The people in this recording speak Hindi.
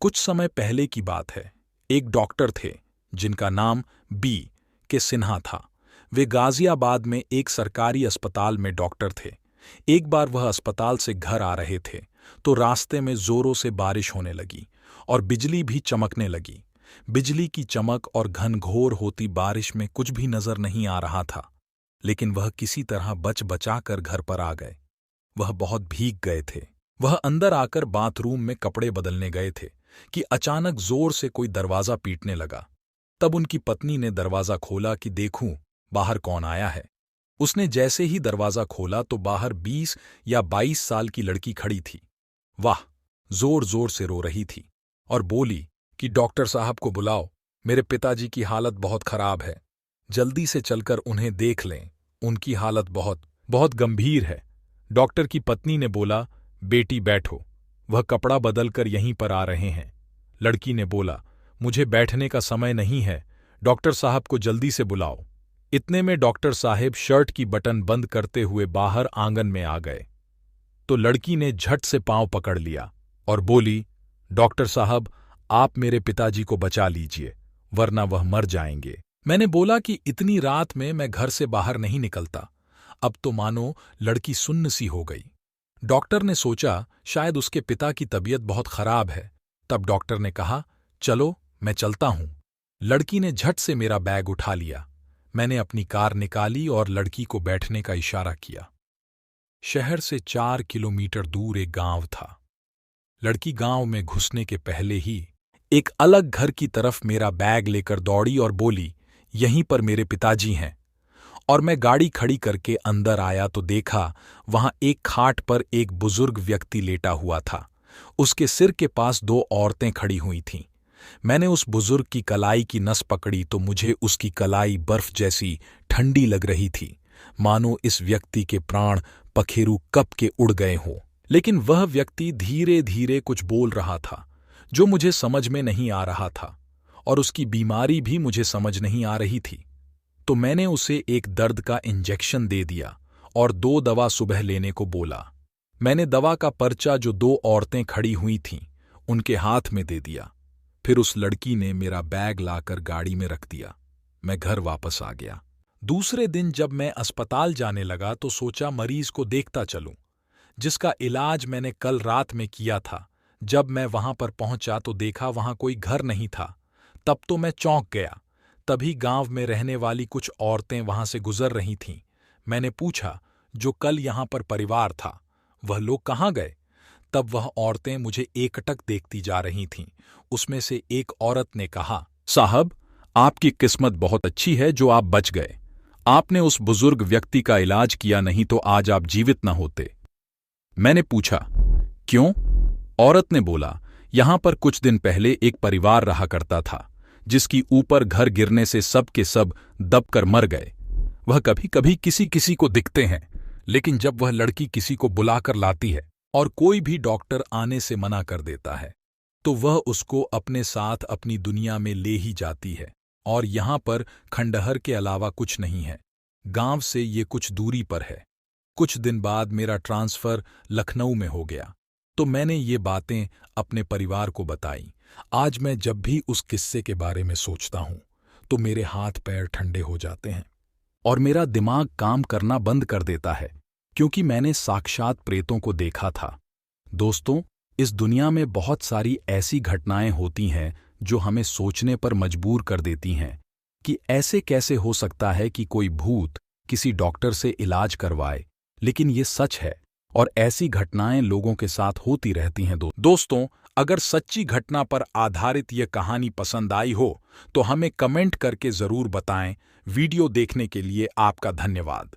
कुछ समय पहले की बात है। एक डॉक्टर थे जिनका नाम बी के सिन्हा था। वे गाजियाबाद में एक सरकारी अस्पताल में डॉक्टर थे। एक बार वह अस्पताल से घर आ रहे थे तो रास्ते में जोरों से बारिश होने लगी और बिजली भी चमकने लगी। बिजली की चमक और घनघोर होती बारिश में कुछ भी नजर नहीं आ रहा था, लेकिन वह किसी तरह बच बचा कर घर पर आ गए। वह बहुत भीग गए थे। वह अंदर आकर बाथरूम में कपड़े बदलने गए थे कि अचानक जोर से कोई दरवाजा पीटने लगा। तब उनकी पत्नी ने दरवाजा खोला कि देखूं बाहर कौन आया है। उसने जैसे ही दरवाजा खोला तो बाहर 20 या 22 साल की लड़की खड़ी थी। वाह, जोर जोर से रो रही थी और बोली कि डॉक्टर साहब को बुलाओ, मेरे पिताजी की हालत बहुत खराब है, जल्दी से चलकर उन्हें देख लें, उनकी हालत बहुत बहुत गंभीर है। डॉक्टर की पत्नी ने बोला, बेटी बैठो, वह कपड़ा बदलकर यहीं पर आ रहे हैं। लड़की ने बोला, मुझे बैठने का समय नहीं है, डॉक्टर साहब को जल्दी से बुलाओ। इतने में डॉक्टर साहब शर्ट की बटन बंद करते हुए बाहर आंगन में आ गए। तो लड़की ने झट से पांव पकड़ लिया और बोली, डॉक्टर साहब, आप मेरे पिताजी को बचा लीजिए, वरना वह मर जाएंगे। मैंने बोला कि इतनी रात में मैं घर से बाहर नहीं निकलता। अब तो मानो लड़की सुन्न सी हो गई। डॉक्टर ने सोचा शायद उसके पिता की तबीयत बहुत खराब है। तब डॉक्टर ने कहा, चलो मैं चलता हूं। लड़की ने झट से मेरा बैग उठा लिया। मैंने अपनी कार निकाली और लड़की को बैठने का इशारा किया। शहर से 4 किलोमीटर दूर एक गांव था। लड़की गांव में घुसने के पहले ही एक अलग घर की तरफ मेरा बैग लेकर दौड़ी और बोली, यहीं पर मेरे पिताजी हैं। और मैं गाड़ी खड़ी करके अंदर आया तो देखा वहां एक खाट पर एक बुजुर्ग व्यक्ति लेटा हुआ था। उसके सिर के पास 2 औरतें खड़ी हुई थीं। मैंने उस बुजुर्ग की कलाई की नस पकड़ी तो मुझे उसकी कलाई बर्फ जैसी ठंडी लग रही थी, मानो इस व्यक्ति के प्राण पखेरु कब के उड़ गए हों। लेकिन वह व्यक्ति धीरे धीरे कुछ बोल रहा था जो मुझे समझ में नहीं आ रहा था, और उसकी बीमारी भी मुझे समझ नहीं आ रही थी। तो मैंने उसे एक दर्द का इंजेक्शन दे दिया और 2 दवा सुबह लेने को बोला। मैंने दवा का पर्चा जो 2 औरतें खड़ी हुई थीं उनके हाथ में दे दिया। फिर उस लड़की ने मेरा बैग लाकर गाड़ी में रख दिया। मैं घर वापस आ गया। दूसरे दिन जब मैं अस्पताल जाने लगा तो सोचा मरीज को देखता चलूं, जिसका इलाज मैंने कल रात में किया था। जब मैं वहां पर पहुंचा तो देखा वहां कोई घर नहीं था। तब तो मैं चौंक गया। तभी गांव में रहने वाली कुछ औरतें वहां से गुजर रही थीं। मैंने पूछा, जो कल यहां पर परिवार था, वह लोग कहाँ गए? तब वह औरतें मुझे एकटक देखती जा रही थीं। उसमें से एक औरत ने कहा, साहब, आपकी किस्मत बहुत अच्छी है जो आप बच गए। आपने उस बुजुर्ग व्यक्ति का इलाज किया, नहीं तो आज आप जीवित न होते। मैंने पूछा, क्यों? औरत ने बोला, यहां पर कुछ दिन पहले एक परिवार रहा करता था जिसकी ऊपर घर गिरने से सब के सब दबकर मर गए। वह कभी कभी किसी किसी को दिखते हैं, लेकिन जब वह लड़की किसी को बुलाकर लाती है और कोई भी डॉक्टर आने से मना कर देता है तो वह उसको अपने साथ अपनी दुनिया में ले ही जाती है। और यहां पर खंडहर के अलावा कुछ नहीं है। गांव से ये कुछ दूरी पर है। कुछ दिन बाद मेरा ट्रांसफर लखनऊ में हो गया तो मैंने ये बातें अपने परिवार को बताई। आज मैं जब भी उस किस्से के बारे में सोचता हूं तो मेरे हाथ पैर ठंडे हो जाते हैं और मेरा दिमाग काम करना बंद कर देता है, क्योंकि मैंने साक्षात प्रेतों को देखा था। दोस्तों, इस दुनिया में बहुत सारी ऐसी घटनाएं होती हैं जो हमें सोचने पर मजबूर कर देती हैं कि ऐसे कैसे हो सकता है कि कोई भूत किसी डॉक्टर से इलाज करवाए। लेकिन ये सच है और ऐसी घटनाएं लोगों के साथ होती रहती हैं। दोस्तों, अगर सच्ची घटना पर आधारित ये कहानी पसंद आई हो तो हमें कमेंट करके जरूर बताएं। वीडियो देखने के लिए आपका धन्यवाद।